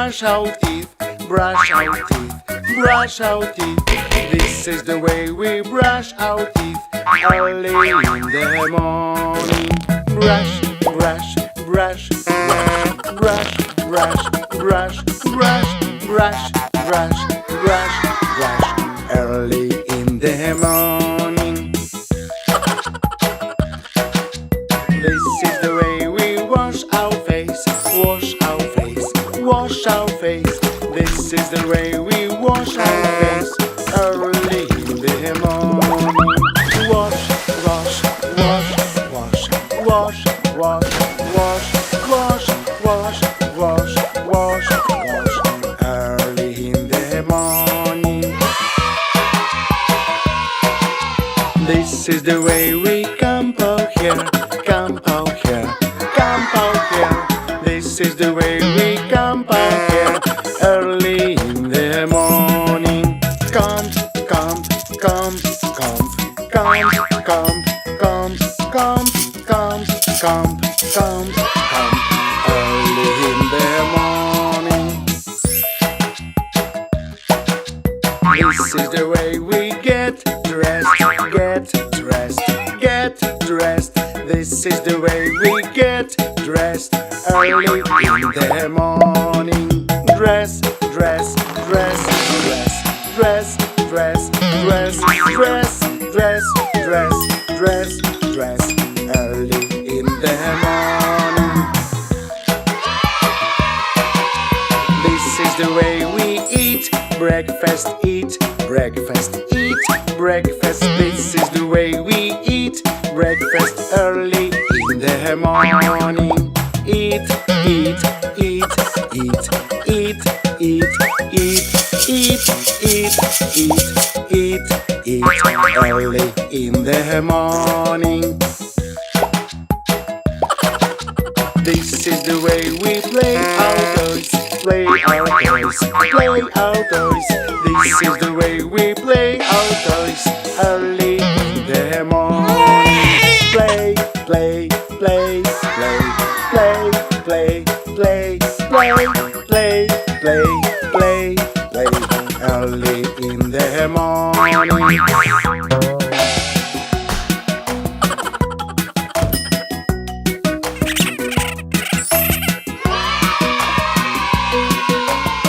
brush our teeth, brush our teeth, brush our teeth. This is the way we brush our teeth early in the morning. Brush, brush, brush, brush, brush, brush, brush, brush, brush, brush, brush, early in the morning. This is the way we wash our face, wash our face, wash our face. This is the way we wash our face early in the morning. Wash, wash, wash, wash, wash, wash, wash, wash, wash, wash, wash, wash, early in the morning. This is the way we comb our hair, comb our hair, comb our hair. This is the way we comb our hair early in the morning. Comb, comb, comb, comb, comb, comb, comb, comb, comb, comb, comb, comb, early in the morning. This is the way we get dressed, get dressed, get dressed. This is the way we get dressed early in the morning. Dress, dress, dress, dress, dress, dress, dress, dress, dress, dress, dress, dress, early in the morning. This is the way we eat breakfast, eat breakfast, eat breakfast. This is the way we eat breakfast early in the morning. Eat, eat, eat, eat, eat, eat, eat, eat, eat, eat, eat, eat, early in the morning. This is the way we play outdoors, play outdoors, play outdoors. This is the way we play outdoors early in the morning. Play, play, play, play, play, play, play, play, play, play, play, play, early in the morning.